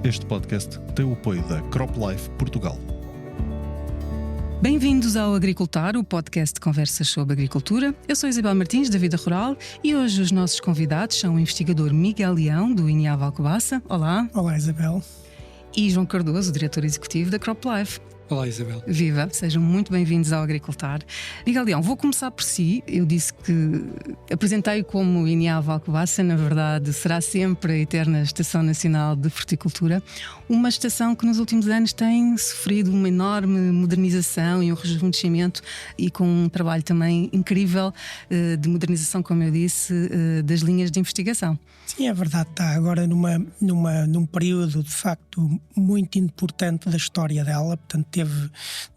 Este podcast tem o apoio da CropLife Portugal. Bem-vindos ao Agricultar, o podcast de conversas sobre agricultura. Eu sou Isabel Martins, da Vida Rural, e hoje os nossos convidados são o investigador Miguel Leão, do INEAV Alcobaça. Olá. Olá, Isabel. E João Cardoso, diretor executivo da CropLife. Olá, Isabel. Viva, sejam muito bem-vindos ao Agricultar. Miguel Leão, vou começar por si. Eu disse que apresentei-o como INEAV Alcobaça, na verdade será sempre a eterna Estação Nacional de Fruticultura, uma estação que nos últimos anos tem sofrido uma enorme modernização e um rejuvenescimento e com um trabalho também incrível de modernização, como eu disse, das linhas de investigação. Sim, é verdade, está agora num período de facto muito importante da história dela. Portanto,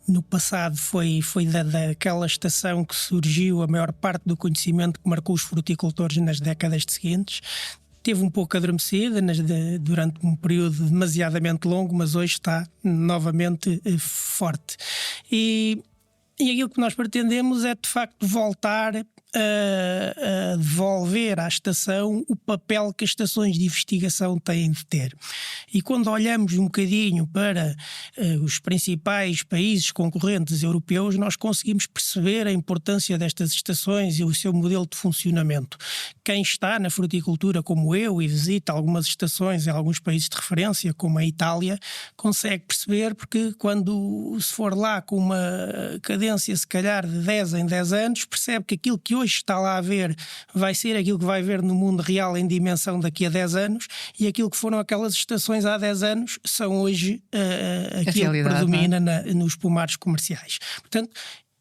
no passado foi daquela estação que surgiu a maior parte do conhecimento que marcou os fruticultores nas décadas seguintes. Teve um pouco adormecida durante um período demasiadamente longo, mas hoje está novamente forte. E aquilo que nós pretendemos é de facto voltar a devolver à estação o papel que as estações de investigação têm de ter. E quando olhamos um bocadinho para os principais países concorrentes europeus, nós conseguimos perceber a importância destas estações e o seu modelo de funcionamento. Quem está na fruticultura como eu e visita algumas estações em alguns países de referência, como a Itália, consegue perceber, porque quando se for lá com uma cadência se calhar de 10 em 10 anos, percebe que aquilo que hoje está lá a ver vai ser aquilo que vai ver no mundo real em dimensão daqui a 10 anos, e aquilo que foram aquelas estações há 10 anos são hoje aquilo que predomina nos pomares comerciais. Portanto,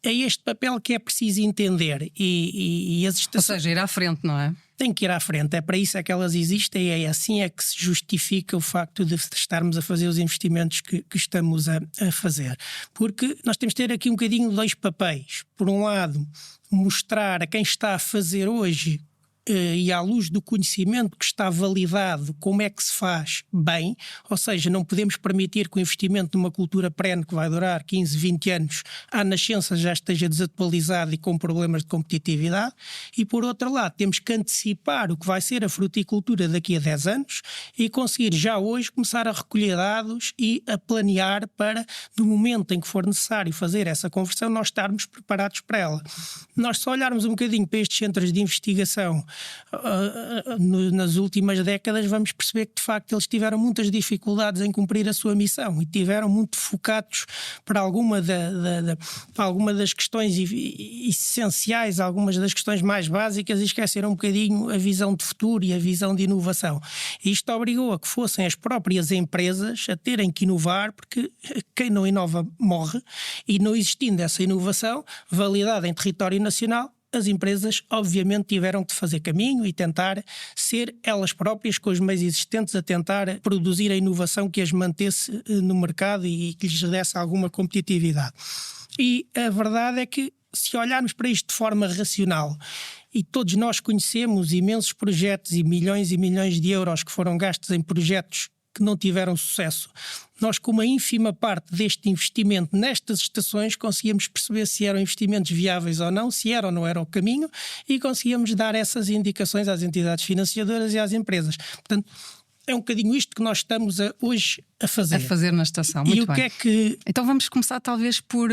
é este papel que é preciso entender e as estações... Ou seja, ir à frente, não é? Tem que ir à frente, é para isso é que elas existem e é assim é que se justifica o facto de estarmos a fazer os investimentos que estamos a fazer. Porque nós temos de ter aqui um bocadinho dois papéis. Por um lado, mostrar a quem está a fazer hoje e à luz do conhecimento que está validado como é que se faz bem, ou seja, não podemos permitir que o investimento numa cultura perene que vai durar 15, 20 anos à nascença já esteja desatualizado e com problemas de competitividade. E por outro lado, temos que antecipar o que vai ser a fruticultura daqui a 10 anos e conseguir já hoje começar a recolher dados e a planear para, no momento em que for necessário fazer essa conversão, nós estarmos preparados para ela. Nós só olharmos um bocadinho para estes centros de investigação nas últimas décadas, vamos perceber que de facto eles tiveram muitas dificuldades em cumprir a sua missão e tiveram muito focados para alguma das questões essenciais, algumas das questões mais básicas, e esqueceram um bocadinho a visão de futuro e a visão de inovação. E isto obrigou a que fossem as próprias empresas a terem que inovar, porque quem não inova morre, e não existindo essa inovação validada em território nacional, as empresas obviamente tiveram de fazer caminho e tentar ser elas próprias, com os meios existentes, a tentar produzir a inovação que as mantesse no mercado e que lhes desse alguma competitividade. E a verdade é que, se olharmos para isto de forma racional, e todos nós conhecemos imensos projetos e milhões de euros que foram gastos em projetos que não tiveram sucesso, nós, com uma ínfima parte deste investimento nestas estações, conseguíamos perceber se eram investimentos viáveis ou não, se era ou não era o caminho, e conseguíamos dar essas indicações às entidades financiadoras e às empresas. Portanto, é um bocadinho isto que nós estamos hoje a fazer. A fazer na estação, muito bem. E o que é que... Então vamos começar talvez por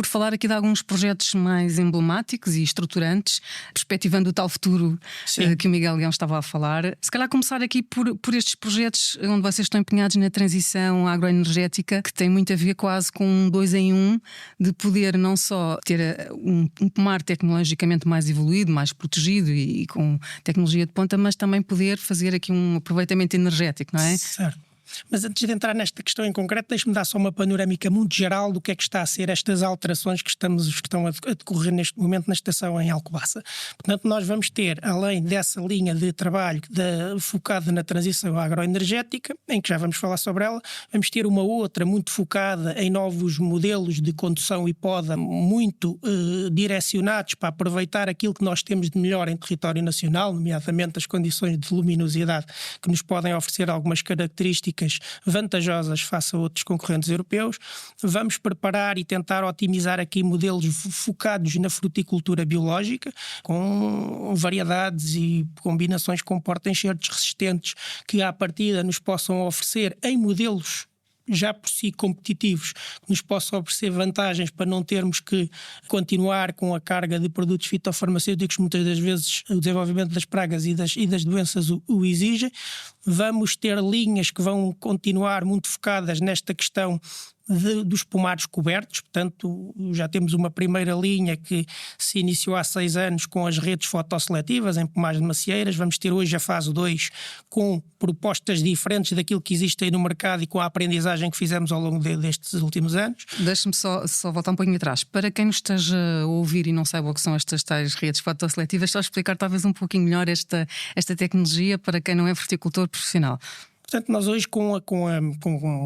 falar aqui de alguns projetos mais emblemáticos e estruturantes, perspectivando o tal futuro que o Miguel Leão estava a falar. Se calhar começar aqui por estes projetos onde vocês estão empenhados na transição agroenergética, que tem muito a ver quase com um 2 em 1, de poder não só ter um pomar tecnologicamente mais evoluído, mais protegido e com tecnologia de ponta, mas também poder fazer aqui um aproveitamento energético, não é? Certo. Mas antes de entrar nesta questão em concreto, deixe-me dar só uma panorâmica muito geral do que é que está a ser estas alterações que estão a decorrer neste momento na estação em Alcobaça. Portanto, nós vamos ter, além dessa linha de trabalho focada na transição agroenergética, em que já vamos falar sobre ela, vamos ter uma outra muito focada em novos modelos de condução e poda, muito direcionados para aproveitar aquilo que nós temos de melhor em território nacional, nomeadamente as condições de luminosidade, que nos podem oferecer algumas características energéticas vantajosas face a outros concorrentes europeus. Vamos preparar e tentar otimizar aqui modelos focados na fruticultura biológica, com variedades e combinações com porta-enxertos resistentes que à partida nos possam oferecer em modelos já por si competitivos, que nos possam oferecer vantagens para não termos que continuar com a carga de produtos fitofarmacêuticos, muitas das vezes o desenvolvimento das pragas e das doenças o exigem. Vamos ter linhas que vão continuar muito focadas nesta questão dos pomares cobertos, portanto já temos uma primeira linha que se iniciou há 6 anos com as redes fotosseletivas em pomares de macieiras. Vamos ter hoje a fase 2 com propostas diferentes daquilo que existe aí no mercado e com a aprendizagem que fizemos ao longo destes últimos anos. Deixa-me só voltar um pouquinho atrás. Para quem nos esteja a ouvir e não saiba o que são estas tais redes fotosseletivas, só explicar talvez um pouquinho melhor esta tecnologia para quem não é fruticultor profissional. Portanto, nós hoje, com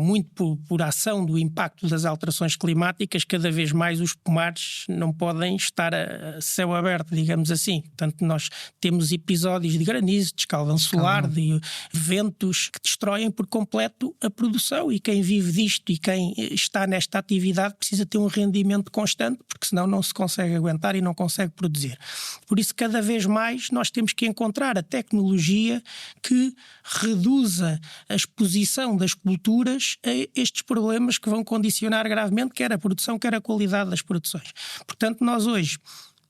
muito por ação do impacto das alterações climáticas, cada vez mais os pomares não podem estar a céu aberto, digamos assim. Portanto, nós temos episódios de granizo, de escaldão solar, de ventos que destroem por completo a produção, e quem vive disto e quem está nesta atividade precisa ter um rendimento constante, porque senão não se consegue aguentar e não consegue produzir. Por isso, cada vez mais nós temos que encontrar a tecnologia que reduza a exposição das culturas a estes problemas que vão condicionar gravemente quer a produção, quer a qualidade das produções. Portanto, nós hoje,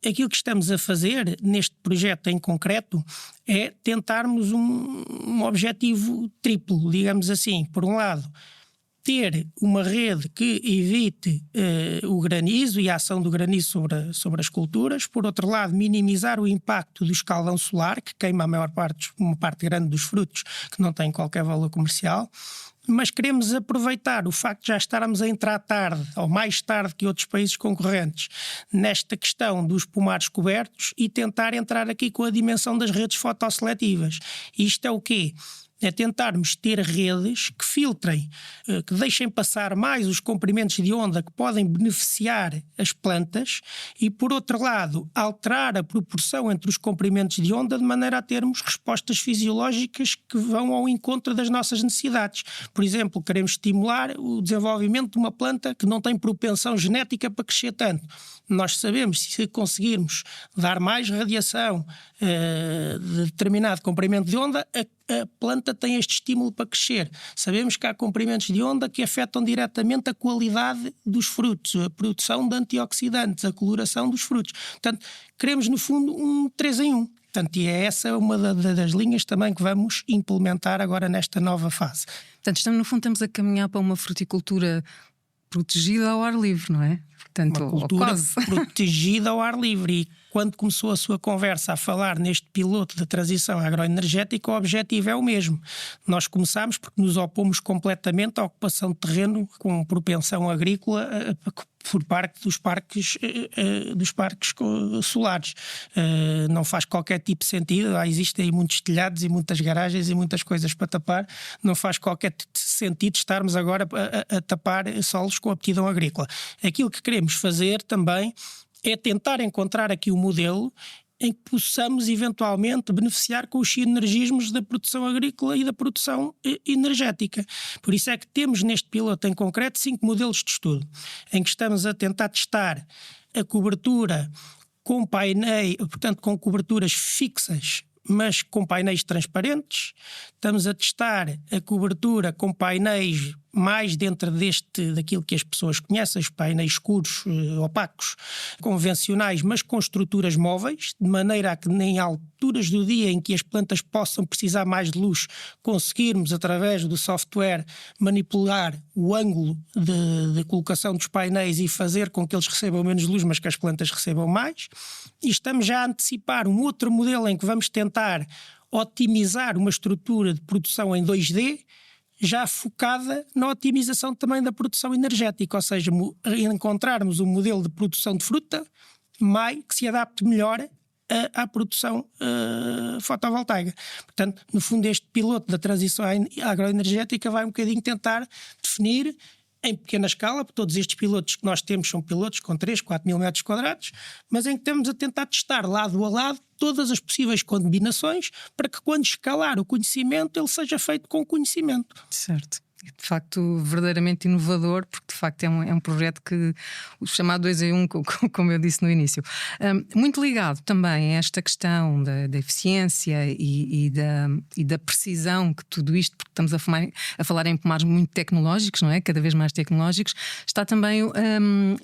aquilo que estamos a fazer neste projeto em concreto é tentarmos um objetivo triplo, digamos assim. Por um lado, ter uma rede que evite o granizo e a ação do granizo sobre as culturas. Por outro lado, minimizar o impacto do escaldão solar, que queima uma parte grande dos frutos que não tem qualquer valor comercial. Mas queremos aproveitar o facto de já estarmos a entrar tarde, ou mais tarde que outros países concorrentes, nesta questão dos pomares cobertos e tentar entrar aqui com a dimensão das redes fotosseletivas. Isto é o quê? É tentarmos ter redes que filtrem, que deixem passar mais os comprimentos de onda que podem beneficiar as plantas e, por outro lado, alterar a proporção entre os comprimentos de onda de maneira a termos respostas fisiológicas que vão ao encontro das nossas necessidades. Por exemplo, queremos estimular o desenvolvimento de uma planta que não tem propensão genética para crescer tanto. Nós sabemos que se conseguirmos dar mais radiação de determinado comprimento de onda, a planta tem este estímulo para crescer. Sabemos que há comprimentos de onda que afetam diretamente a qualidade dos frutos, a produção de antioxidantes, a coloração dos frutos. Portanto, queremos no fundo um 3 em 1. Portanto, e essa uma das linhas também que vamos implementar agora nesta nova fase. Portanto, no fundo estamos a caminhar para uma fruticultura protegida ao ar livre, não é? Portanto, uma cultura quase protegida ao ar livre. E quando começou a sua conversa a falar neste piloto da transição agroenergética, o objetivo é o mesmo. Nós começámos porque nos opomos completamente à ocupação de terreno com propensão agrícola por parte dos parques solares. Não faz qualquer tipo de sentido. Existem aí muitos telhados e muitas garagens e muitas coisas para tapar. Não faz qualquer sentido estarmos agora a tapar solos com aptidão agrícola. Aquilo que queremos fazer também é tentar encontrar aqui um modelo em que possamos eventualmente beneficiar com os sinergismos da produção agrícola e da produção energética. Por isso é que temos neste piloto em concreto 5 modelos de estudo, em que estamos a tentar testar a cobertura com painéis, portanto com coberturas fixas, mas com painéis transparentes. Estamos a testar a cobertura com painéis mais dentro daquilo que as pessoas conhecem, os painéis escuros, opacos, convencionais, mas com estruturas móveis, de maneira a que em alturas do dia em que as plantas possam precisar mais de luz, conseguirmos, através do software, manipular o ângulo de colocação dos painéis e fazer com que eles recebam menos luz, mas que as plantas recebam mais. E estamos já a antecipar um outro modelo em que vamos tentar otimizar uma estrutura de produção em 2D, já focada na otimização também da produção energética, ou seja, encontrarmos um modelo de produção de fruta que se adapte melhor à produção fotovoltaica. Portanto, no fundo, este piloto da transição agroenergética vai um bocadinho tentar definir em pequena escala, porque todos estes pilotos que nós temos são pilotos com 3, 4 mil metros quadrados, mas em que estamos a tentar testar lado a lado todas as possíveis combinações para que quando escalar o conhecimento ele seja feito com conhecimento. Certo. De facto, verdadeiramente inovador, porque de facto é um projeto que o chamado 2 em 1, como eu disse no início. Muito ligado também a esta questão da eficiência e da precisão, que tudo isto, porque estamos a falar em pomares muito tecnológicos, não é? Cada vez mais tecnológicos, está também,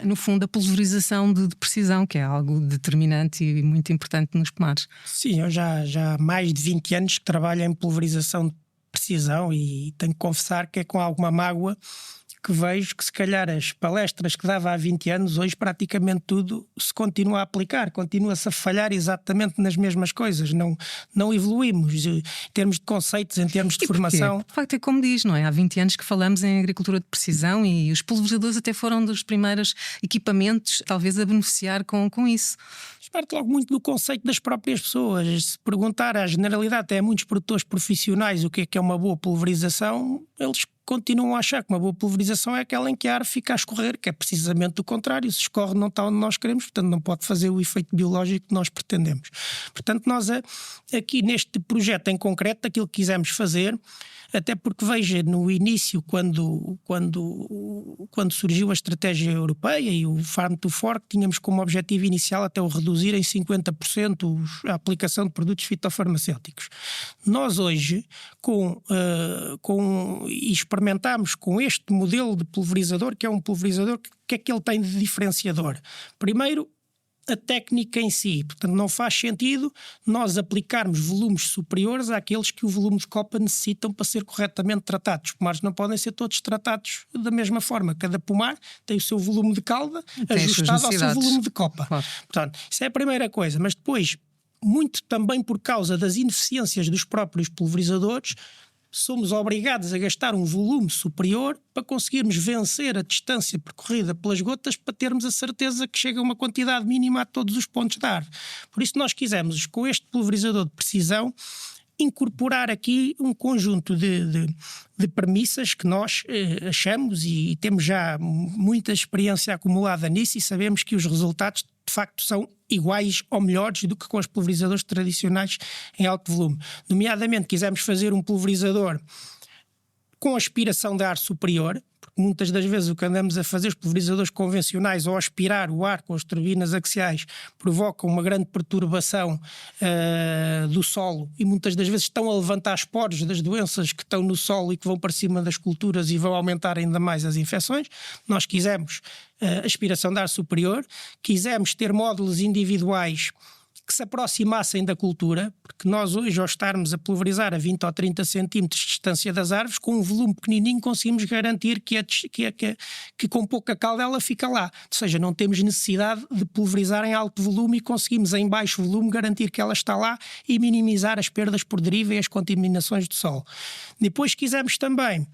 no fundo, a pulverização de precisão, que é algo determinante e muito importante nos pomares. Sim, eu já há mais de 20 anos que trabalho em pulverização de precisão e tenho que confessar que é com alguma mágoa que vejo que se calhar as palestras que dava há 20 anos, hoje praticamente tudo se continua a aplicar, continua-se a falhar exatamente nas mesmas coisas, não evoluímos em termos de conceitos, em termos de formação. De facto é como diz, não é? Há 20 anos que falamos em agricultura de precisão e os pulverizadores até foram dos primeiros equipamentos talvez a beneficiar com isso. Parte logo muito do conceito das próprias pessoas. Se perguntar à generalidade, até a muitos produtores profissionais o que é uma boa pulverização, eles continuam a achar que uma boa pulverização é aquela em que a ar fica a escorrer, que é precisamente o contrário. Se escorre não está onde nós queremos, portanto não pode fazer o efeito biológico que nós pretendemos. Portanto, nós aqui neste projeto em concreto, aquilo que quisemos fazer, até porque veja, no início, quando surgiu a estratégia europeia e o Farm to Fork, tínhamos como objetivo inicial até o reduzir em 50% a aplicação de produtos fitofarmacêuticos. Nós hoje, e experimentámos com este modelo de pulverizador, que é um pulverizador que é que ele tem de diferenciador? Primeiro, a técnica em si, portanto não faz sentido nós aplicarmos volumes superiores àqueles que o volume de copa necessitam para ser corretamente tratados. Os pomares não podem ser todos tratados da mesma forma, cada pomar tem o seu volume de calda ajustado ao seu volume de copa. Claro. Portanto, isso é a primeira coisa, mas depois, muito também por causa das ineficiências dos próprios pulverizadores, somos obrigados a gastar um volume superior para conseguirmos vencer a distância percorrida pelas gotas, para termos a certeza que chega a uma quantidade mínima a todos os pontos da árvore. Por isso nós quisemos, com este pulverizador de precisão, incorporar aqui um conjunto de premissas que nós achamos e temos já muita experiência acumulada nisso e sabemos que os resultados de facto são iguais ou melhores do que com os pulverizadores tradicionais em alto volume. Nomeadamente quisemos fazer um pulverizador com aspiração de ar superior, porque muitas das vezes o que andamos a fazer, os pulverizadores convencionais, ao aspirar o ar com as turbinas axiais, provocam uma grande perturbação do solo e muitas das vezes estão a levantar esporos das doenças que estão no solo e que vão para cima das culturas e vão aumentar ainda mais as infecções. Nós quisemos aspiração de ar superior, quisemos ter módulos individuais que se aproximassem da cultura, porque nós hoje, ao estarmos a pulverizar a 20 ou 30 centímetros de distância das árvores, com um volume pequenininho conseguimos garantir que com pouca calda ela fica lá. Ou seja, não temos necessidade de pulverizar em alto volume e conseguimos em baixo volume garantir que ela está lá e minimizar as perdas por deriva e as contaminações do solo. Depois quisemos também,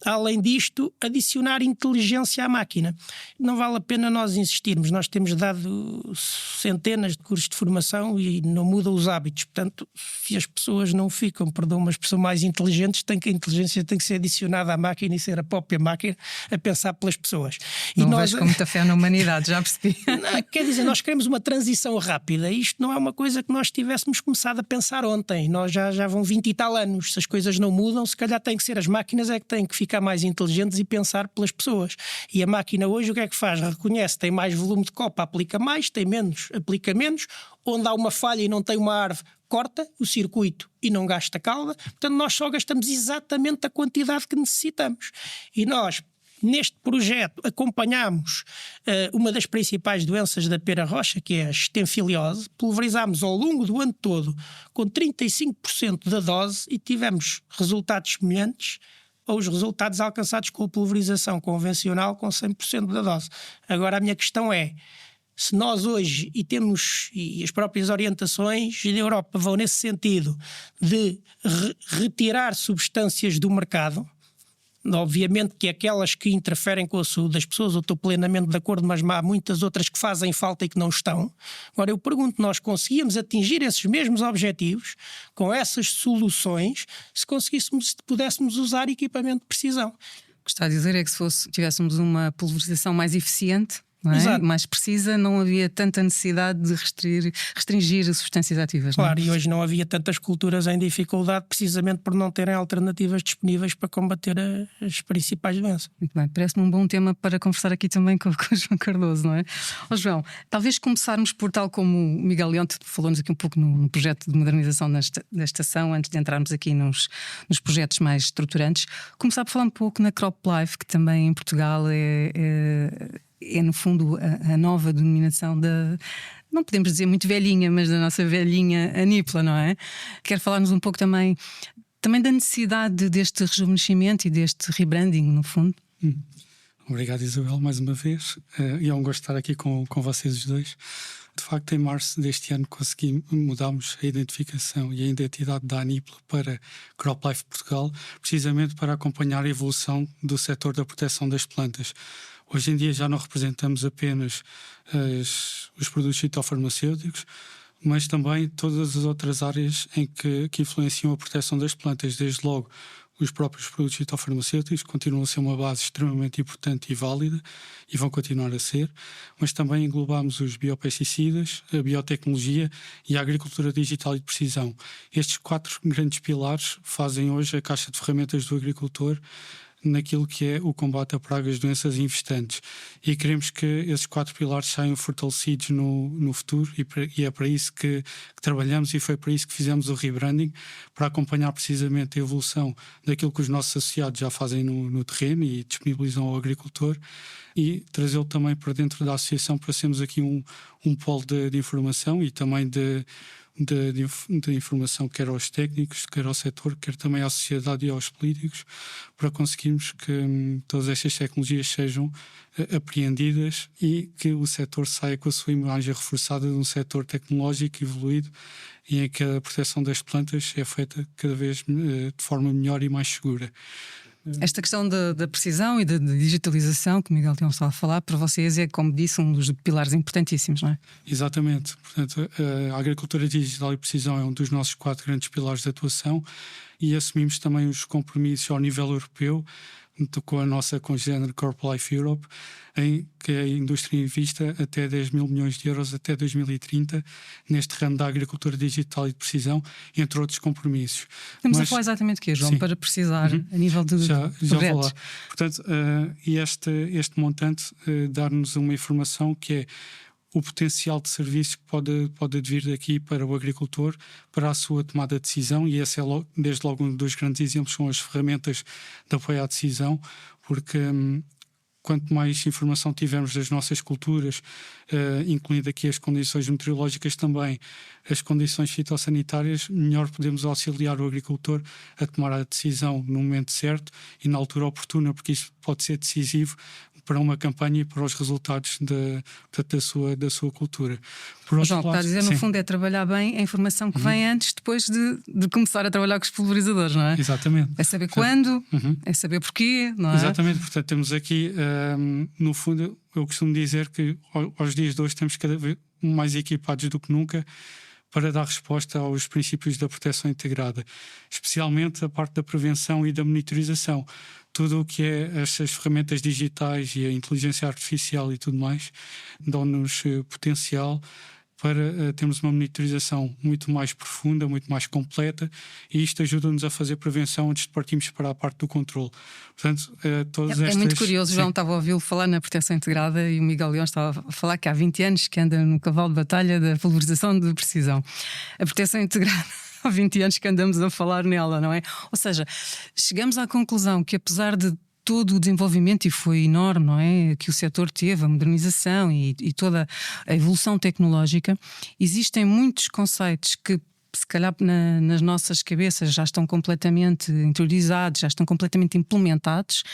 além disto, adicionar inteligência à máquina. Não vale a pena nós insistirmos, nós temos dado centenas de cursos de formação e não mudam os hábitos, portanto, se as pessoas não ficam, uma expressão, mais inteligentes, a inteligência tem que ser adicionada à máquina e ser a própria máquina a pensar pelas pessoas. Não vejo com muita fé na humanidade, já percebi. Não, quer dizer, nós queremos uma transição rápida, isto não é uma coisa que nós tivéssemos começado a pensar ontem, nós já vão 20 e tal anos, se as coisas não mudam, se calhar tem que ser as máquinas é que têm que ficar mais inteligentes e pensar pelas pessoas. E a máquina hoje o que é que faz? Reconhece, tem mais volume de copa, aplica mais, tem menos, aplica menos. Onde há uma falha e não tem uma árvore, corta o circuito e não gasta calda. Portanto, nós só gastamos exatamente a quantidade que necessitamos. E nós, neste projeto, acompanhámos uma das principais doenças da pera roxa, que é a estenfiliose. Pulverizámos ao longo do ano todo com 35% da dose e tivemos resultados semelhantes aos resultados alcançados com a pulverização convencional com 100% da dose. Agora a minha questão é, se nós hoje, e as próprias orientações da Europa vão nesse sentido de retirar substâncias do mercado, obviamente que aquelas que interferem com a saúde das pessoas, eu estou plenamente de acordo, mas há muitas outras que fazem falta e que não estão. Agora eu pergunto, nós conseguíamos atingir esses mesmos objetivos com essas soluções se pudéssemos usar equipamento de precisão? que está a dizer é que se tivéssemos uma pulverização mais eficiente, não é? Exato. Mais precisa, não havia tanta necessidade de restringir substâncias ativas. Claro, não é? e hoje não havia tantas culturas em dificuldade precisamente por não terem alternativas disponíveis para combater as principais doenças. Muito bem, parece-me um bom tema para conversar aqui também com o João Cardoso, não é? João, talvez começarmos por, tal como o Miguel Leonte falou-nos aqui um pouco no projeto de modernização da estação, antes de entrarmos aqui nos projetos mais estruturantes, começar por falar um pouco na Crop Life, que também em Portugal é no fundo a nova denominação da, não podemos dizer muito velhinha, mas da nossa velhinha Anípola, não é? Quer falar-nos um pouco também da necessidade deste rejuvenescimento e deste rebranding, no fundo? Obrigado, Isabel, mais uma vez. E é um gosto estar aqui com vocês os dois. De facto, em março deste ano mudámos a identificação e a identidade da Anípola para Crop Life Portugal, precisamente para acompanhar a evolução do setor da proteção das plantas. Hoje em dia já não representamos apenas os produtos fitofarmacêuticos, mas também todas as outras áreas em que influenciam a proteção das plantas, desde logo os próprios produtos fitofarmacêuticos continuam a ser uma base extremamente importante e válida e vão continuar a ser, mas também englobamos os biopesticidas, a biotecnologia e a agricultura digital e de precisão. Estes 4 grandes pilares fazem hoje a caixa de ferramentas do agricultor naquilo que é o combate a pragas, doenças e infestantes. E queremos que esses 4 pilares saiam fortalecidos no futuro e é para isso que trabalhamos e foi para isso que fizemos o rebranding, para acompanhar precisamente a evolução daquilo que os nossos associados já fazem no terreno e disponibilizam ao agricultor e trazê-lo também para dentro da associação para sermos aqui um polo de informação e também de informação quer aos técnicos, quer ao setor, quer também à sociedade e aos políticos, para conseguirmos que todas estas tecnologias sejam apreendidas e que o setor saia com a sua imagem reforçada de um setor tecnológico evoluído e em que a proteção das plantas é feita cada vez de forma melhor e mais segura. Esta questão da precisão e da digitalização que o Miguel Leão estava a falar, para vocês é, como disse, um dos pilares importantíssimos, não é? Exatamente. Portanto, a agricultura digital e precisão é um dos nossos 4 grandes pilares de atuação e assumimos também os compromissos ao nível europeu com a nossa congênere Crop Life Europe, em que a indústria invista até 10 mil milhões de euros até 2030 neste ramo da agricultura digital e de precisão, entre outros compromissos. Estamos a falar exatamente o quê, João? Sim. Para precisar a nível de já vou lá. projetos. Portanto, e este montante dar-nos uma informação que é o potencial de serviços que pode vir daqui para o agricultor, para a sua tomada de decisão, e esse é desde logo um dos grandes exemplos, são as ferramentas de apoio à decisão, porque quanto mais informação tivermos das nossas culturas, incluindo aqui as condições meteorológicas também, as condições fitossanitárias, melhor podemos auxiliar o agricultor a tomar a decisão no momento certo e na altura oportuna, porque isso pode ser decisivo para uma campanha e para os resultados da sua cultura. João, o que está a dizer no fundo é trabalhar bem a informação que vem antes, depois de começar a trabalhar com os pulverizadores, não é? Exatamente. É saber quando, é saber porquê, não é? Exatamente, portanto temos aqui, no fundo, eu costumo dizer que aos dias de hoje estamos cada vez mais equipados do que nunca para dar resposta aos princípios da proteção integrada, especialmente a parte da prevenção e da monitorização. Tudo o que é estas ferramentas digitais e a inteligência artificial e tudo mais dão-nos potencial para termos uma monitorização muito mais profunda, muito mais completa, e isto ajuda-nos a fazer prevenção antes de partirmos para a parte do controle. Portanto, é muito curioso, João, estava a ouvi-lo falar na proteção integrada e o Miguel Leão estava a falar que há 20 anos que anda no cavalo de batalha da pulverização de precisão. A proteção integrada, há 20 anos que andamos a falar nela, não é? Ou seja, chegamos à conclusão que apesar de todo o desenvolvimento, e foi enorme, não é? Que o setor teve, a modernização e toda a evolução tecnológica, existem muitos conceitos que se calhar nas nossas cabeças já estão completamente interiorizados, já estão completamente implementados,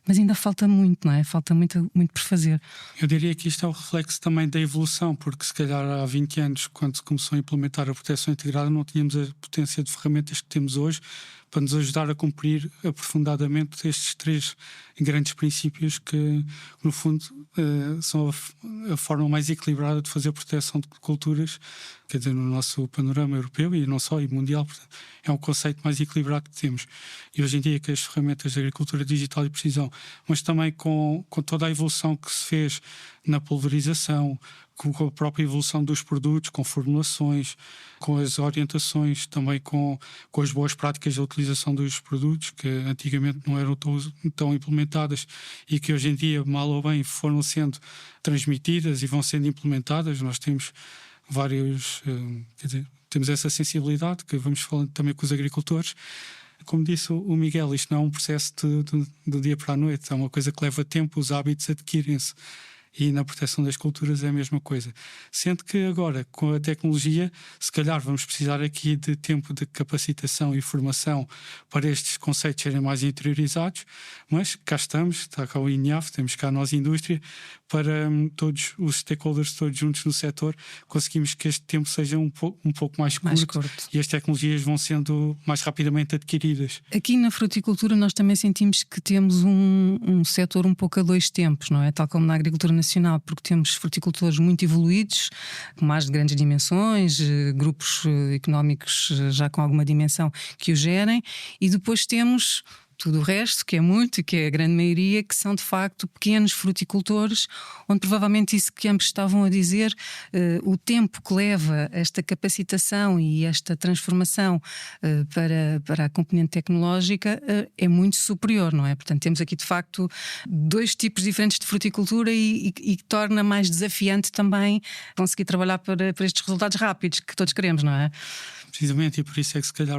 mas ainda falta muito, não é? Falta muito por fazer. Eu diria que isto é o reflexo também da evolução, porque se calhar há 20 anos, quando se começou a implementar a proteção integrada, não tínhamos a potência de ferramentas que temos hoje para nos ajudar a cumprir aprofundadamente estes 3 grandes princípios que, no fundo, são a forma mais equilibrada de fazer proteção de culturas, quer dizer, no nosso panorama europeu e não só, e mundial. Portanto, é um conceito mais equilibrado que temos. E hoje em dia, com as ferramentas de agricultura digital e precisão, mas também com toda a evolução que se fez na pulverização, com a própria evolução dos produtos, com formulações, com as orientações, também com as boas práticas de utilização dos produtos, que antigamente não eram tão implementadas e que hoje em dia, mal ou bem, foram sendo transmitidas e vão sendo implementadas. Nós temos vários, quer dizer, temos essa sensibilidade que vamos falando também com os agricultores. Como disse o Miguel, isto não é um processo do dia para a noite, é uma coisa que leva tempo, os hábitos adquirem-se. E na proteção das culturas é a mesma coisa. Sendo que agora, com a tecnologia, se calhar vamos precisar aqui de tempo de capacitação e formação para estes conceitos serem mais interiorizados, mas cá estamos, está cá o INEAF, temos cá a nossa indústria, para todos os stakeholders todos juntos no setor, conseguimos que este tempo seja um pouco mais curto e as tecnologias vão sendo mais rapidamente adquiridas. Aqui na fruticultura nós também sentimos que temos um setor um pouco a 2 tempos, não é? Tal como na agricultura nacional, porque temos fruticultores muito evoluídos, com mais de grandes dimensões, grupos económicos já com alguma dimensão que o gerem, e depois temos tudo o resto, que é muito, que é a grande maioria, que são de facto pequenos fruticultores, onde provavelmente isso que ambos estavam a dizer, o tempo que leva esta capacitação e esta transformação para a componente tecnológica é muito superior, não é? Portanto, temos aqui de facto 2 tipos diferentes de fruticultura e torna mais desafiante também conseguir trabalhar para estes resultados rápidos que todos queremos, não é? Precisamente, e por isso é que se calhar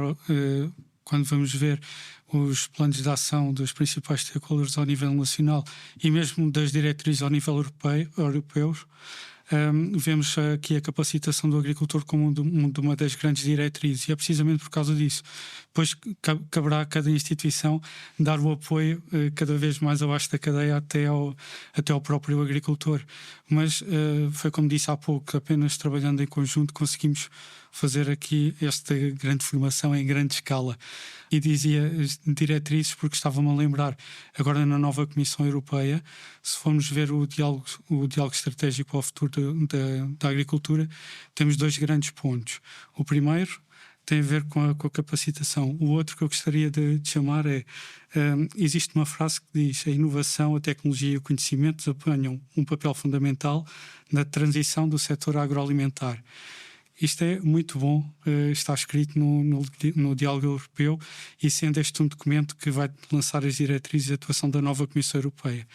quando vamos ver os planos de ação dos principais stakeholders ao nível nacional e mesmo das diretrizes ao nível europeus, vemos aqui a capacitação do agricultor como uma das grandes diretrizes, e é precisamente por causa disso. Depois caberá a cada instituição dar o apoio cada vez mais abaixo da cadeia até ao próprio agricultor. Mas foi como disse há pouco, apenas trabalhando em conjunto conseguimos fazer aqui esta grande formação em grande escala. E dizia diretrizes porque estava-me a lembrar, agora na nova Comissão Europeia, se formos ver o diálogo estratégico ao futuro da agricultura, temos 2 grandes pontos. O primeiro tem a ver com a capacitação. O outro que eu gostaria de chamar é, existe uma frase que diz: a inovação, a tecnologia e o conhecimento desempenham um papel fundamental na transição do setor agroalimentar. Isto é muito bom, está escrito no Diálogo Europeu, e sendo este um documento que vai lançar as diretrizes de atuação da nova Comissão Europeia.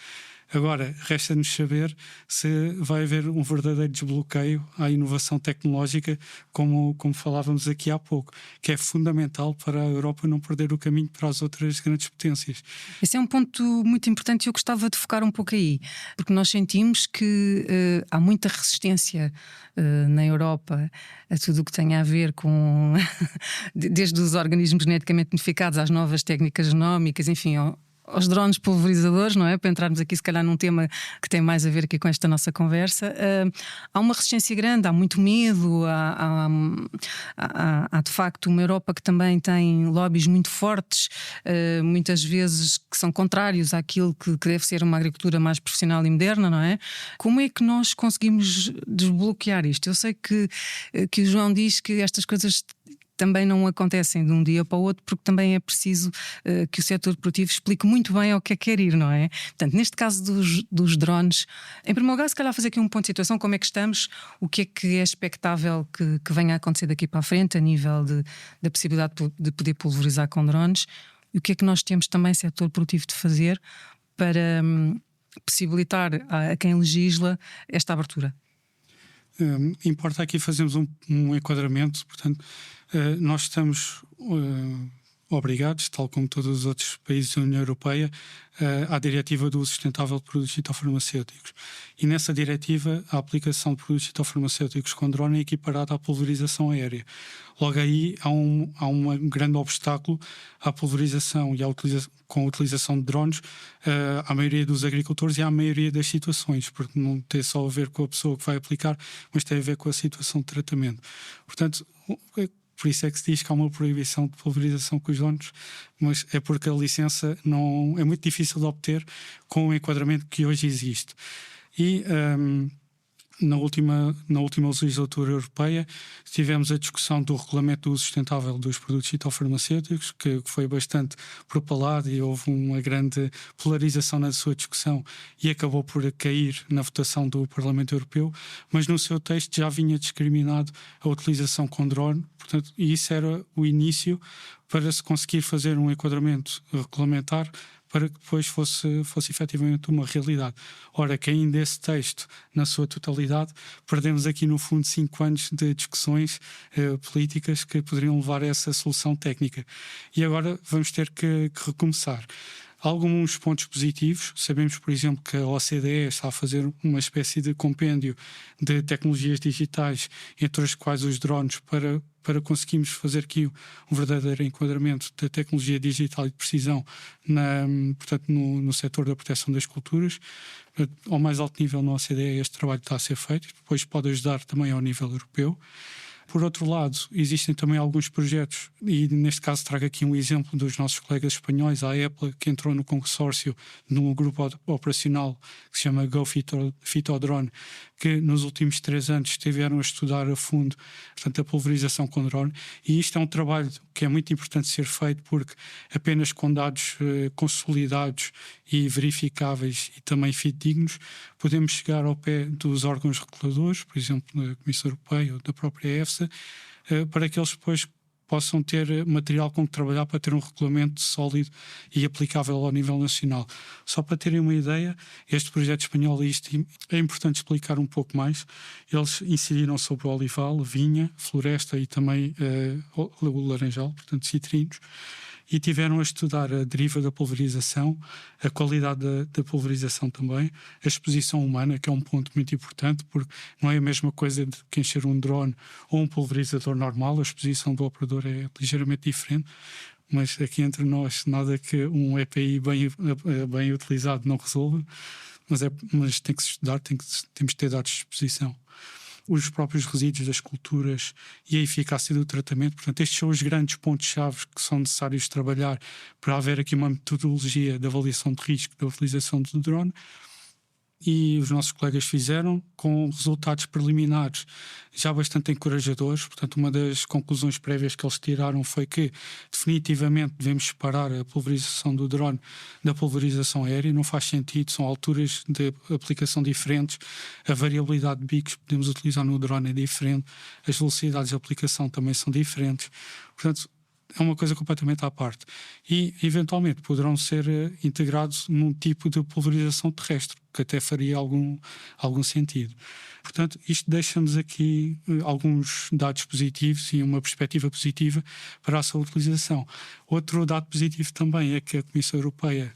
Agora, resta-nos saber se vai haver um verdadeiro desbloqueio à inovação tecnológica, como falávamos aqui há pouco, que é fundamental para a Europa não perder o caminho para as outras grandes potências. Esse é um ponto muito importante e eu gostava de focar um pouco aí, porque nós sentimos que há muita resistência na Europa a tudo o que tem a ver com desde os organismos geneticamente modificados às novas técnicas genómicas, enfim, aos drones pulverizadores, não é? Para entrarmos aqui se calhar num tema que tem mais a ver aqui com esta nossa conversa. Há uma resistência grande, há muito medo, há de facto uma Europa que também tem lobbies muito fortes, muitas vezes que são contrários àquilo que deve ser uma agricultura mais profissional e moderna, não é? Como é que nós conseguimos desbloquear isto? Eu sei que o João diz que estas coisas também não acontecem de um dia para o outro, porque também é preciso que o setor produtivo explique muito bem ao que é que quer ir, não é? Portanto, neste caso dos drones, em primeiro lugar, se calhar fazer aqui um ponto de situação, como é que estamos, o que é expectável que venha a acontecer daqui para a frente, a nível da possibilidade de poder pulverizar com drones, e o que é que nós temos também, setor produtivo, de fazer para possibilitar a quem legisla esta abertura. Importa aqui fazermos um enquadramento. Portanto, nós estamos obrigados, tal como todos os outros países da União Europeia, à diretiva do uso sustentável de produtos fitofarmacêuticos. E nessa diretiva, a aplicação de produtos fitofarmacêuticos com drone é equiparada à pulverização aérea. Logo aí há um grande obstáculo à pulverização e com a utilização de drones à maioria dos agricultores e à maioria das situações, porque não tem só a ver com a pessoa que vai aplicar, mas tem a ver com a situação de tratamento. Portanto, por isso é que se diz que há uma proibição de pulverização com os drones, mas é porque a licença não é muito difícil de obter com o enquadramento que hoje existe. E na última legislatura europeia tivemos a discussão do regulamento do uso sustentável dos produtos fitofarmacêuticos, que foi bastante propalado e houve uma grande polarização na sua discussão e acabou por cair na votação do Parlamento Europeu, mas no seu texto já vinha discriminado a utilização com drone, portanto, e isso era o início para se conseguir fazer um enquadramento regulamentar para que depois fosse efetivamente uma realidade. Ora, caindo esse texto na sua totalidade, perdemos aqui no fundo 5 anos de discussões políticas que poderiam levar a essa solução técnica. E agora vamos ter que recomeçar. Alguns pontos positivos, sabemos, por exemplo, que a OCDE está a fazer uma espécie de compêndio de tecnologias digitais, entre as quais os drones, para conseguirmos fazer aqui um verdadeiro enquadramento da tecnologia digital e de precisão portanto, no setor da proteção das culturas. Ao mais alto nível na OCDE este trabalho está a ser feito, depois pode ajudar também ao nível europeu. Por outro lado, existem também alguns projetos, e neste caso trago aqui um exemplo dos nossos colegas espanhóis, a EPLA, que entrou no consórcio num grupo operacional que se chama Go Fitodrone, que nos últimos 3 anos estiveram a estudar a fundo, portanto, a pulverização com drone, e isto é um trabalho que é muito importante ser feito, porque apenas com dados consolidados e verificáveis e também fidedignos podemos chegar ao pé dos órgãos reguladores, por exemplo, da Comissão Europeia ou da própria EFSA, para que eles depois possam ter material com que trabalhar para ter um regulamento sólido e aplicável ao nível nacional. Só para terem uma ideia, este projeto espanhol, isto é importante explicar um pouco mais, eles incidiram sobre o olival, vinha, floresta e também o laranjal, portanto citrinos, e tiveram a estudar a deriva da pulverização, a qualidade da pulverização também, a exposição humana, que é um ponto muito importante, porque não é a mesma coisa de que encher um drone ou um pulverizador normal, a exposição do operador é ligeiramente diferente, mas aqui entre nós, nada que um EPI bem utilizado não resolva, mas tem que se estudar, temos que ter dados de exposição. Os próprios resíduos das culturas e a eficácia do tratamento. Portanto, estes são os grandes pontos-chave que são necessários trabalhar para haver aqui uma metodologia de avaliação de risco da utilização do drone. E os nossos colegas fizeram com resultados preliminares já bastante encorajadores. Portanto, uma das conclusões prévias que eles tiraram foi que definitivamente devemos separar a pulverização do drone da pulverização aérea. Não faz sentido, são alturas de aplicação diferentes, a variabilidade de bicos que podemos utilizar no drone é diferente, as velocidades de aplicação também são diferentes. Portanto, é uma coisa completamente à parte. E, eventualmente, poderão ser integrados num tipo de pulverização terrestre, que até faria algum sentido. Portanto, isto deixa-nos aqui alguns dados positivos e uma perspectiva positiva para a sua utilização. Outro dado positivo também é que a Comissão Europeia,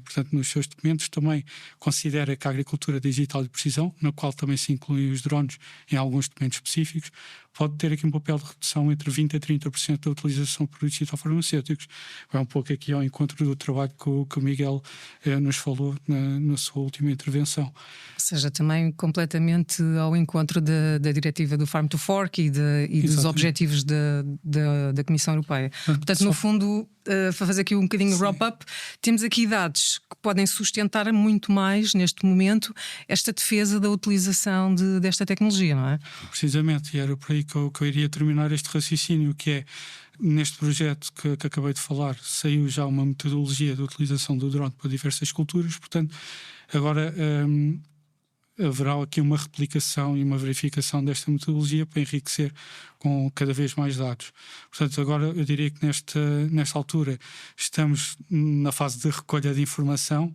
portanto, nos seus documentos, também considera que a agricultura digital de precisão, na qual também se incluem os drones em alguns documentos específicos, pode ter aqui um papel de redução entre 20% a 30% da utilização de produtos fitofarmacêuticos. É um pouco aqui ao encontro do trabalho que o Miguel nos falou na sua última intervenção. Ou seja, também completamente ao encontro da diretiva do Farm to Fork e dos objetivos da Comissão Europeia. Portanto, no fundo, para fazer aqui um bocadinho wrap-up, temos aqui dados que podem sustentar muito mais, neste momento, esta defesa da utilização desta tecnologia, não é? Precisamente, e era por aí que eu iria terminar este raciocínio, que é, neste projeto que acabei de falar, saiu já uma metodologia de utilização do drone para diversas culturas, portanto, agora haverá aqui uma replicação e uma verificação desta metodologia para enriquecer com cada vez mais dados. Portanto, agora eu diria que nesta altura estamos na fase de recolha de informação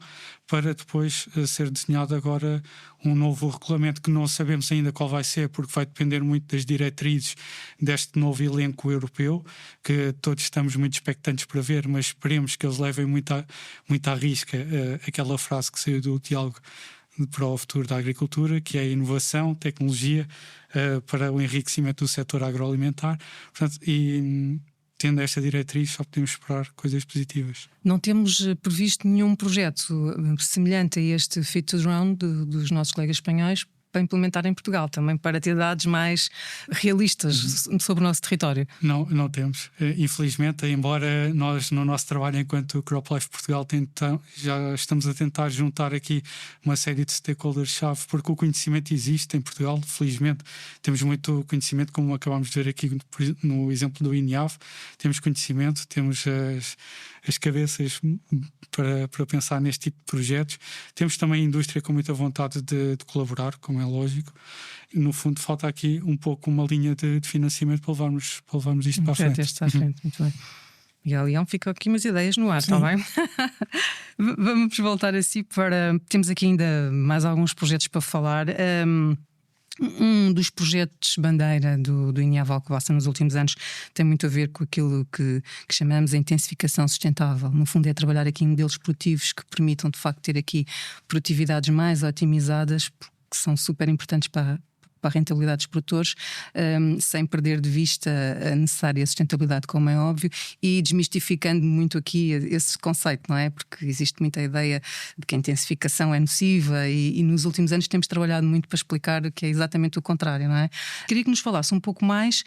para depois ser desenhado agora um novo regulamento que não sabemos ainda qual vai ser, porque vai depender muito das diretrizes deste novo elenco europeu, que todos estamos muito expectantes para ver, mas esperemos que eles levem muito à risca aquela frase que saiu do diálogo para o futuro da agricultura, que é a inovação, tecnologia para o enriquecimento do setor agroalimentar. Portanto, e tendo esta diretriz, só podemos esperar coisas positivas. Não temos previsto nenhum projeto semelhante a este Fit to Drone dos nossos colegas espanhóis para implementar em Portugal, também para ter dados mais realistas sobre o nosso território? Não temos. Infelizmente, embora nós, no nosso trabalho enquanto CropLife Portugal, já estamos a tentar juntar aqui uma série de stakeholders-chave, porque o conhecimento existe em Portugal. Felizmente, temos muito conhecimento, como acabámos de ver aqui no exemplo do INIAV. Temos conhecimento, temos as cabeças para pensar neste tipo de projetos. Temos também a indústria com muita vontade de colaborar, como é lógico. E, no fundo, falta aqui um pouco uma linha de financiamento para levarmos isto para a frente. Muito bem. Miguel Leão, ficam aqui umas ideias no ar, está bem? Vamos voltar assim para... Temos aqui ainda mais alguns projetos para falar. Um dos projetos bandeira do INIAV Alcobaça nos últimos anos tem muito a ver com aquilo que chamamos a intensificação sustentável. No fundo, é trabalhar aqui em modelos produtivos que permitam, de facto, ter aqui produtividades mais otimizadas, que são super importantes para a rentabilidade dos produtores, sem perder de vista a necessária sustentabilidade, como é óbvio, e desmistificando muito aqui esse conceito, não é? Porque existe muita ideia de que a intensificação é nociva e nos últimos anos temos trabalhado muito para explicar que é exatamente o contrário, não é? Queria que nos falasse um pouco mais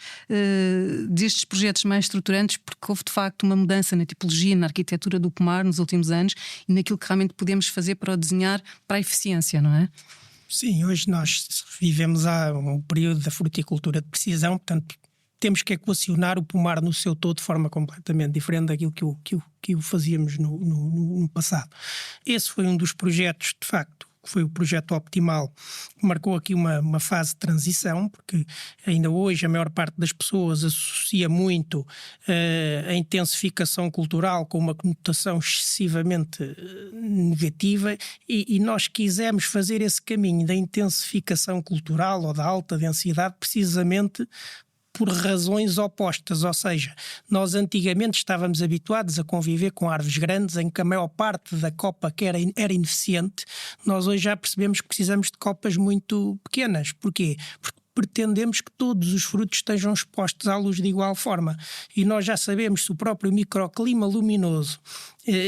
destes projetos mais estruturantes, porque houve de facto uma mudança na tipologia, na arquitetura do pomar nos últimos anos e naquilo que realmente podemos fazer para o desenhar para a eficiência, não é? Sim, hoje nós vivemos há um período da fruticultura de precisão, portanto temos que equacionar o pomar no seu todo de forma completamente diferente daquilo que o fazíamos no passado. Esse foi um dos projetos, de facto, que foi o projeto Optimal, que marcou aqui uma fase de transição, porque ainda hoje a maior parte das pessoas associa muito a intensificação cultural com uma conotação excessivamente negativa e nós quisemos fazer esse caminho da intensificação cultural ou da alta densidade precisamente por razões opostas, ou seja, nós antigamente estávamos habituados a conviver com árvores grandes em que a maior parte da copa que era ineficiente. Nós hoje já percebemos que precisamos de copas muito pequenas. Porquê? Porque pretendemos que todos os frutos estejam expostos à luz de igual forma. E nós já sabemos, se o próprio microclima luminoso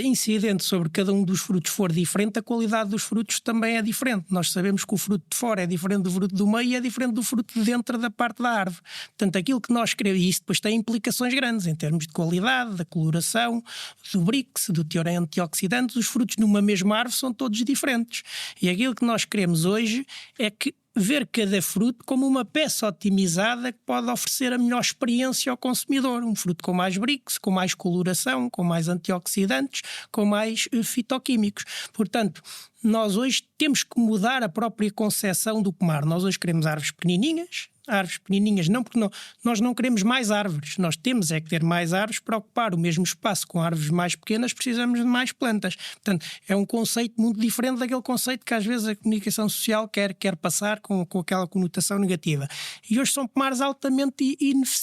incidente sobre cada um dos frutos for diferente, a qualidade dos frutos também é diferente. Nós sabemos que o fruto de fora é diferente do fruto do meio e é diferente do fruto de dentro da parte da árvore. Portanto, aquilo que nós queremos, e isso depois tem implicações grandes em termos de qualidade, da coloração, do BRICS, do teor em antioxidantes. Os frutos numa mesma árvore são todos diferentes. E aquilo que nós queremos hoje é que ver cada fruto como uma peça otimizada que pode oferecer a melhor experiência ao consumidor. Um fruto com mais BRICS, com mais coloração, com mais antioxidantes, com mais fitoquímicos. Portanto, nós hoje temos que mudar a própria concepção do pomar. Nós hoje queremos árvores pequenininhas não, porque nós não queremos mais árvores. Nós temos é que ter mais árvores para ocupar o mesmo espaço com árvores mais pequenas, precisamos de mais plantas. Portanto, é um conceito muito diferente daquele conceito que às vezes a comunicação social quer passar com aquela conotação negativa. E hoje são pomares altamente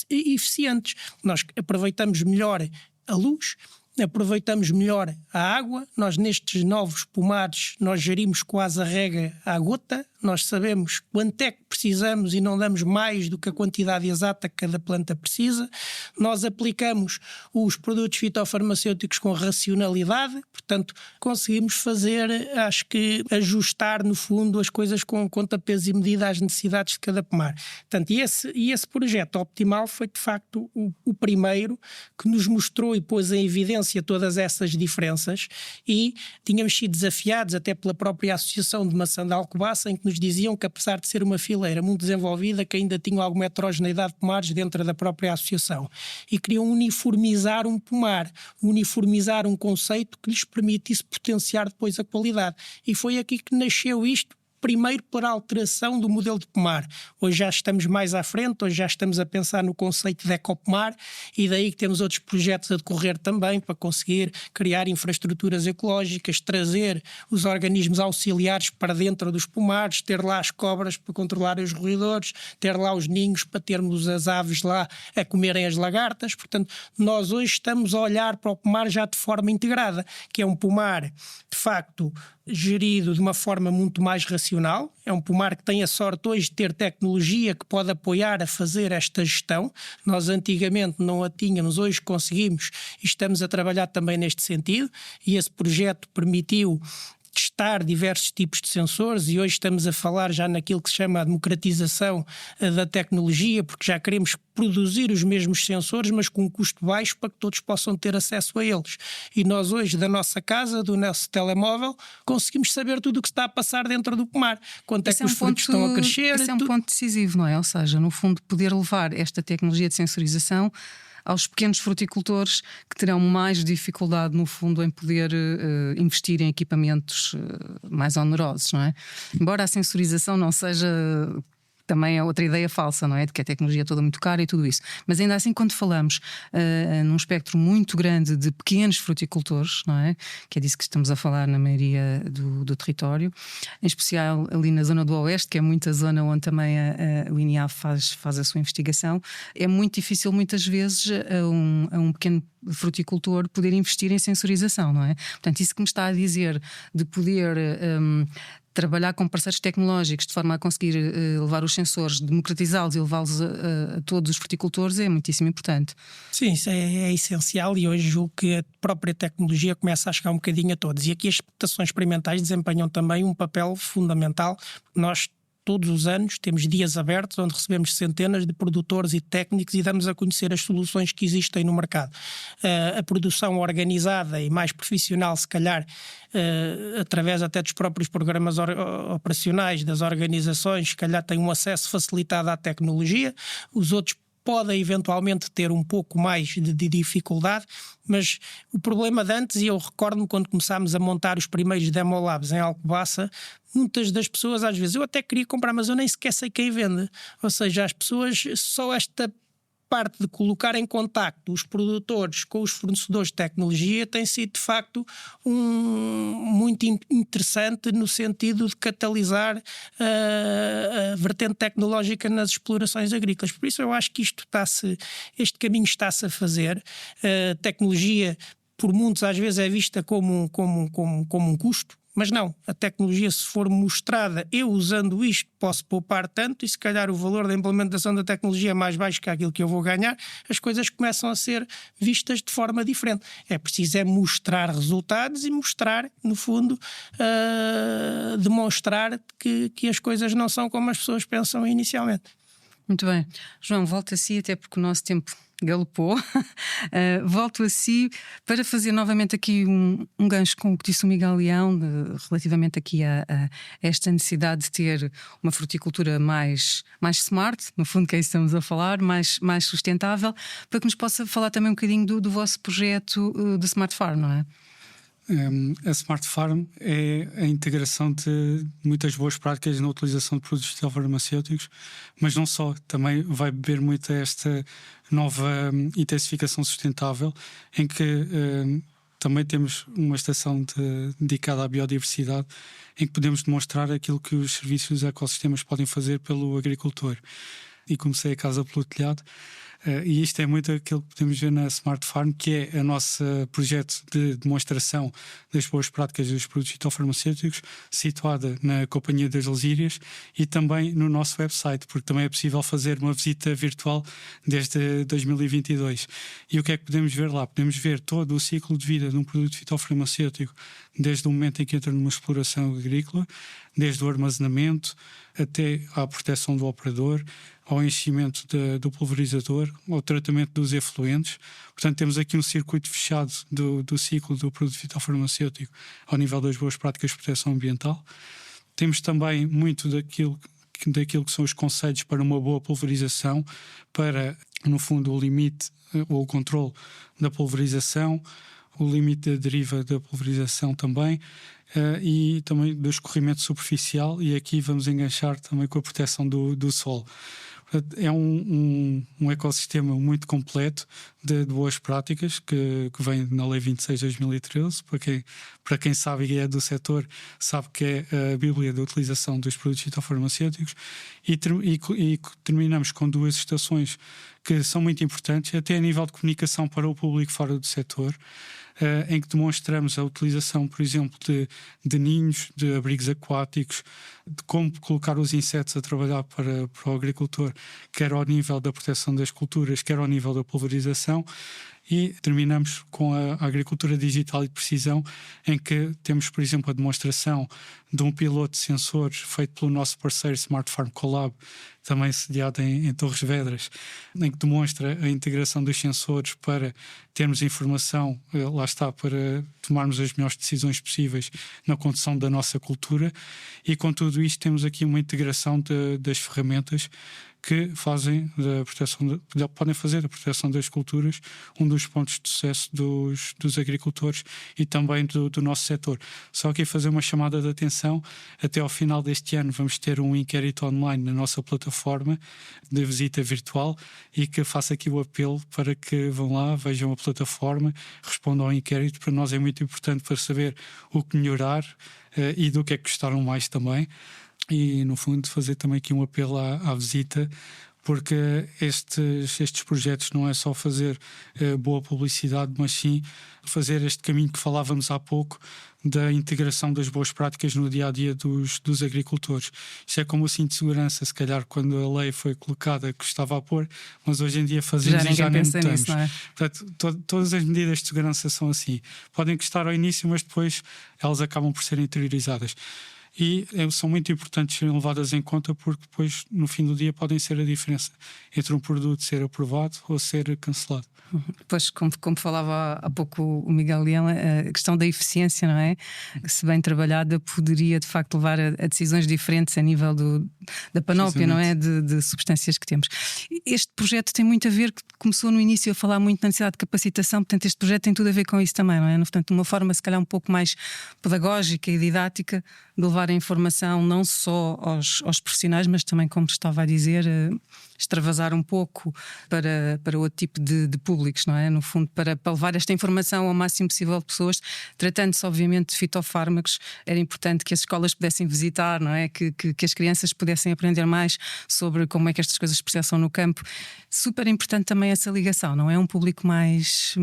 eficientes. Nós aproveitamos melhor a luz, aproveitamos melhor a água. Nós nestes novos pomares nós gerimos quase a rega à gota. Nós sabemos quanto é que precisamos e não damos mais do que a quantidade exata que cada planta precisa. Nós aplicamos os produtos fitofarmacêuticos com racionalidade, portanto conseguimos fazer, acho que ajustar no fundo as coisas com conta, peso e medida às necessidades de cada pomar. Portanto, e esse projeto Optimal foi de facto o primeiro que nos mostrou e pôs em evidência todas essas diferenças, e tínhamos sido desafiados até pela própria Associação de Maçã de Alcobaça, em que nos diziam que, apesar de ser uma fileira muito desenvolvida, que ainda tinham alguma heterogeneidade de pomares dentro da própria associação, e queriam uniformizar um pomar, uniformizar um conceito que lhes permitisse potenciar depois a qualidade. E foi aqui que nasceu isto, primeiro pela alteração do modelo de pomar. Hoje já estamos mais à frente, hoje já estamos a pensar no conceito de ecopomar, e daí que temos outros projetos a decorrer também para conseguir criar infraestruturas ecológicas, trazer os organismos auxiliares para dentro dos pomares, ter lá as cobras para controlar os roedores, ter lá os ninhos para termos as aves lá a comerem as lagartas. Portanto, nós hoje estamos a olhar para o pomar já de forma integrada, que é um pomar, de facto, gerido de uma forma muito mais racional. É um pomar que tem a sorte hoje de ter tecnologia que pode apoiar a fazer esta gestão. Nós antigamente não a tínhamos, hoje conseguimos e estamos a trabalhar também neste sentido, e esse projeto permitiu testar diversos tipos de sensores, e hoje estamos a falar já naquilo que se chama a democratização da tecnologia, porque já queremos produzir os mesmos sensores, mas com um custo baixo para que todos possam ter acesso a eles. E nós hoje, da nossa casa, do nosso telemóvel, conseguimos saber tudo o que está a passar dentro do pomar. Quanto é que os frutos estão a crescer. Esse é um ponto decisivo, não é? Ou seja, no fundo, poder levar esta tecnologia de sensorização aos pequenos fruticultores que terão mais dificuldade, no fundo, em poder investir em equipamentos mais onerosos, não é? Embora a sensorização não seja... Também é outra ideia falsa, não é? De que a tecnologia é toda muito cara e tudo isso. Mas ainda assim, quando falamos num espectro muito grande de pequenos fruticultores, não é? Que é disso que estamos a falar na maioria do território, em especial ali na zona do Oeste, que é muita zona onde também o INEAF faz a sua investigação, é muito difícil muitas vezes a um pequeno fruticultor poder investir em sensorização, não é? Portanto, isso que me está a dizer de poder... trabalhar com parceiros tecnológicos de forma a conseguir levar os sensores, democratizá-los e levá-los a todos os fruticultores é muitíssimo importante. Sim, isso é essencial, e hoje julgo que a própria tecnologia começa a chegar um bocadinho a todos. E aqui as estações experimentais desempenham também um papel fundamental. Nós todos os anos temos dias abertos onde recebemos centenas de produtores e técnicos e damos a conhecer as soluções que existem no mercado. A produção organizada e mais profissional, se calhar, através até dos próprios programas operacionais das organizações, se calhar tem um acesso facilitado à tecnologia. Os outros podem eventualmente ter um pouco mais de dificuldade, mas o problema de antes, e eu recordo-me quando começámos a montar os primeiros Demo Labs em Alcobaça, muitas das pessoas às vezes, eu até queria comprar, mas eu nem sequer sei quem vende. Ou seja, as pessoas, só esta parte de colocar em contacto os produtores com os fornecedores de tecnologia tem sido de facto muito interessante no sentido de catalisar a vertente tecnológica nas explorações agrícolas. Por isso eu acho que este caminho está-se a fazer. A tecnologia, por muitos, às vezes é vista como um custo. Mas não, a tecnologia, se for mostrada, eu usando isto posso poupar tanto, e se calhar o valor da implementação da tecnologia é mais baixo que aquilo que eu vou ganhar, as coisas começam a ser vistas de forma diferente. É preciso mostrar resultados e mostrar, no fundo, demonstrar que as coisas não são como as pessoas pensam inicialmente. Muito bem. João, volto a si, até porque o nosso tempo galopou. Volto a si para fazer novamente aqui um gancho com o que disse o Miguel Leão relativamente aqui a esta necessidade de ter uma fruticultura mais smart, no fundo que é isso que estamos a falar, mais sustentável, para que nos possa falar também um bocadinho do vosso projeto de Smart Farm, não é? A Smart Farm é a integração de muitas boas práticas na utilização de produtos farmacêuticos, mas não só, também vai beber muito a esta nova intensificação sustentável, em que também temos uma estação dedicada à biodiversidade, em que podemos demonstrar aquilo que os serviços dos ecossistemas podem fazer pelo agricultor. E comecei a casa pelo telhado. E isto é muito aquilo que podemos ver na Smart Farm, que é o nosso projeto de demonstração das boas práticas dos produtos fitofarmacêuticos, situada na Companhia das Lesírias e também no nosso website, porque também é possível fazer uma visita virtual desde 2022. E o que é que podemos ver lá? Podemos ver todo o ciclo de vida de um produto fitofarmacêutico, desde o momento em que entra numa exploração agrícola, desde o armazenamento até à proteção do operador, ao enchimento do pulverizador, ao tratamento dos efluentes. Portanto, temos aqui um circuito fechado do ciclo do produto fitofarmacêutico ao nível das boas práticas de proteção ambiental. Temos também muito daquilo que são os conceitos para uma boa pulverização, para, no fundo, o limite ou o controle da pulverização, o limite da deriva da pulverização também, e também do escorrimento superficial, e aqui vamos enganchar também com a proteção do solo. É um ecossistema muito completo de boas práticas que vem na Lei 26 de 2013. Para quem sabe e é do setor, sabe que é a Bíblia da utilização dos produtos fitofarmacêuticos. E terminamos com duas estações que são muito importantes, até a nível de comunicação para o público fora do setor, em que demonstramos a utilização, por exemplo, de ninhos, de abrigos aquáticos, de como colocar os insetos a trabalhar para o agricultor, quer ao nível da proteção das culturas, quer ao nível da pulverização. E terminamos com a agricultura digital e de precisão, em que temos, por exemplo, a demonstração de um piloto de sensores feito pelo nosso parceiro Smart Farm Collab, também sediado em Torres Vedras, em que demonstra a integração dos sensores para termos informação, lá está, para tomarmos as melhores decisões possíveis na condução da nossa cultura. E com tudo isto temos aqui uma integração das ferramentas que fazem da proteção podem fazer da proteção das culturas um dos pontos de sucesso dos agricultores e também do nosso setor. Só que fazer uma chamada de atenção: até ao final deste ano vamos ter um inquérito online na nossa plataforma de visita virtual, e que faço aqui o apelo para que vão lá, vejam a plataforma, respondam ao inquérito. Para nós é muito importante para saber o que melhorar e do que é que gostaram mais também. E, no fundo, fazer também aqui um apelo à visita, porque estes projetos não é só fazer boa publicidade, mas sim fazer este caminho que falávamos há pouco, da integração das boas práticas no dia-a-dia dos agricultores. Isto é como o cinto de segurança, se calhar quando a lei foi colocada custava a pôr, mas hoje em dia fazemos e já nem notamos. Nisso, não é? Portanto, todas as medidas de segurança são assim. Podem custar ao início, mas depois elas acabam por ser interiorizadas. E são muito importantes serem levadas em conta, porque depois, no fim do dia, podem ser a diferença entre um produto ser aprovado ou ser cancelado. Pois, como falava há pouco o Miguel Leão, a questão da eficiência, não é? Se bem trabalhada, poderia de facto levar a decisões diferentes a nível da panóplia, não é? De substâncias que temos. Este projeto tem muito a ver, começou no início a falar muito na necessidade de capacitação, portanto este projeto tem tudo a ver com isso também, não é? Portanto, uma forma se calhar um pouco mais pedagógica e didática de levar a informação não só aos profissionais, mas também, como estava a dizer, extravasar um pouco para outro tipo de públicos, não é? No fundo, para levar esta informação ao máximo possível de pessoas. Tratando-se, obviamente, de fitofármacos, era importante que as escolas pudessem visitar, não é? Que as crianças pudessem aprender mais sobre como é que estas coisas se processam no campo. Super importante também essa ligação, não é? Um público mais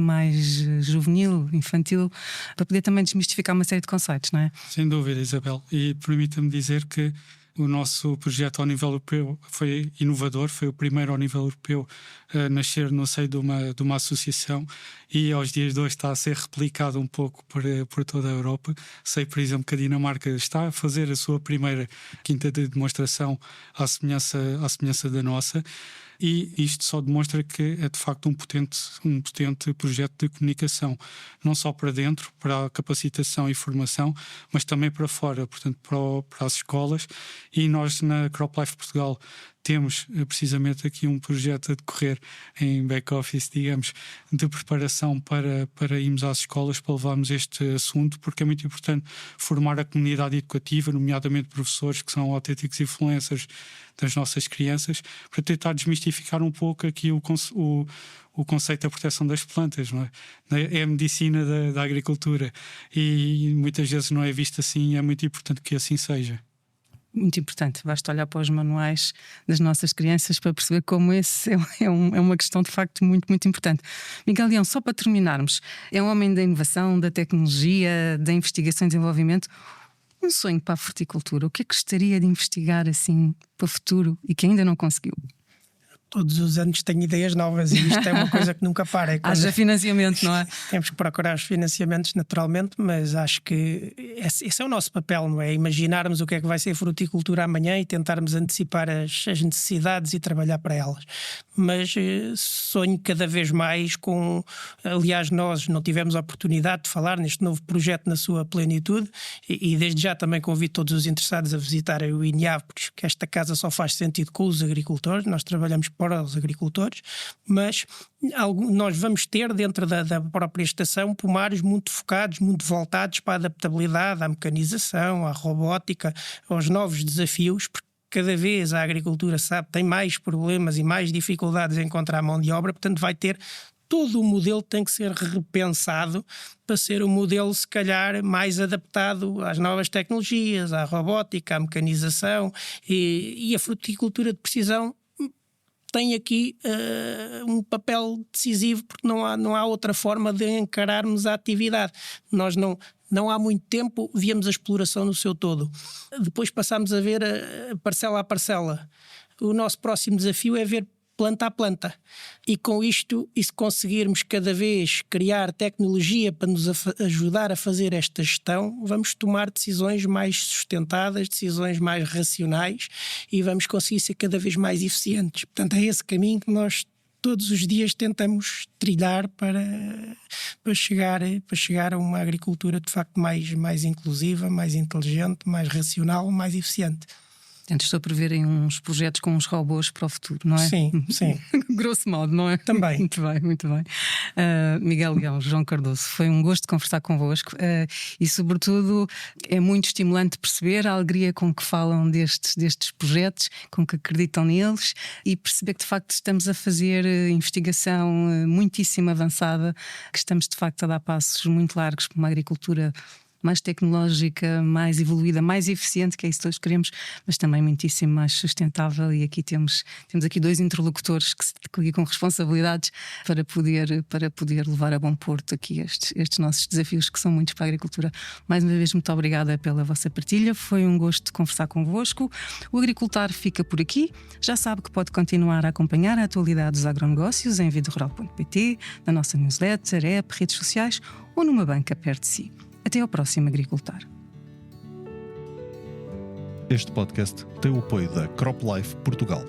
juvenil, infantil, para poder também desmistificar uma série de conceitos, não é? Sem dúvida, Isabel. E permita-me dizer que o nosso projeto ao nível europeu foi inovador, foi o primeiro ao nível europeu a nascer no seio de uma associação, e aos dias de hoje está a ser replicado um pouco por toda a Europa. Sei, por exemplo, que a Dinamarca está a fazer a sua primeira quinta de demonstração à semelhança da nossa. E isto só demonstra que é de facto um potente projeto de comunicação, não só para dentro, para a capacitação e formação, mas também para fora, portanto para as escolas. E nós na CropLife Portugal temos precisamente aqui um projeto a decorrer em back-office, digamos, de preparação para irmos às escolas, para levarmos este assunto, porque é muito importante formar a comunidade educativa, nomeadamente professores que são autênticos influencers das nossas crianças, para tentar desmistificar um pouco aqui o conceito da proteção das plantas, não é? É a medicina da agricultura, e muitas vezes não é visto assim, e é muito importante que assim seja. Muito importante, basta olhar para os manuais das nossas crianças para perceber como esse é uma questão de facto muito, muito importante. Miguel Leão, só para terminarmos, é um homem da inovação, da tecnologia, da investigação e desenvolvimento. Um sonho para a fruticultura, o que é que gostaria de investigar assim para o futuro e que ainda não conseguiu? Todos os anos tenho ideias novas, e isto é uma coisa que nunca para. Haja financiamento, não é? Temos que procurar os financiamentos naturalmente, mas acho que esse é o nosso papel, não é? Imaginarmos o que é que vai ser a fruticultura amanhã e tentarmos antecipar as necessidades e trabalhar para elas. Mas sonho cada vez mais com... Aliás, nós não tivemos a oportunidade de falar neste novo projeto na sua plenitude, e desde já também convido todos os interessados a visitarem o INEAV, porque esta casa só faz sentido com os agricultores. Nós trabalhamos para os agricultores, mas nós vamos ter dentro da própria estação pomares muito focados, muito voltados para a adaptabilidade, à mecanização, à robótica, aos novos desafios, porque cada vez a agricultura tem mais problemas e mais dificuldades em encontrar mão de obra, portanto vai ter... Todo o modelo tem que ser repensado para ser um modelo, se calhar, mais adaptado às novas tecnologias, à robótica, à mecanização, e a fruticultura de precisão tem aqui um papel decisivo, porque não há outra forma de encararmos a atividade. Nós não há muito tempo víamos a exploração no seu todo. Depois passámos a ver parcela a parcela. O nosso próximo desafio é ver planta a planta. E com isto, e se conseguirmos cada vez criar tecnologia para nos ajudar a fazer esta gestão, vamos tomar decisões mais sustentadas, decisões mais racionais e vamos conseguir ser cada vez mais eficientes. Portanto, é esse caminho que nós todos os dias tentamos trilhar para chegar a uma agricultura de facto mais inclusiva, mais inteligente, mais racional, mais eficiente. Portanto, estou a prever aí uns projetos com uns robôs para o futuro, não é? Sim, sim. Grosso modo, não é? Também. Muito bem, muito bem. Miguel Leão, João Cardoso, foi um gosto conversar convosco e, sobretudo, é muito estimulante perceber a alegria com que falam destes projetos, com que acreditam neles e perceber que, de facto, estamos a fazer investigação muitíssimo avançada, que estamos, de facto, a dar passos muito largos para uma agricultura mais tecnológica, mais evoluída, mais eficiente, que é isso que todos queremos, mas também muitíssimo mais sustentável. E aqui temos aqui dois interlocutores que se com responsabilidades para poder levar a bom porto aqui estes nossos desafios, que são muitos para a agricultura. Mais uma vez, muito obrigada pela vossa partilha, foi um gosto conversar convosco. O Agricultar fica por aqui. Já sabe que pode continuar a acompanhar a atualidade dos agronegócios em videorural.pt, na nossa newsletter, app, redes sociais ou numa banca perto de si. Até ao próximo Agricultar. Este podcast tem o apoio da CropLife Portugal.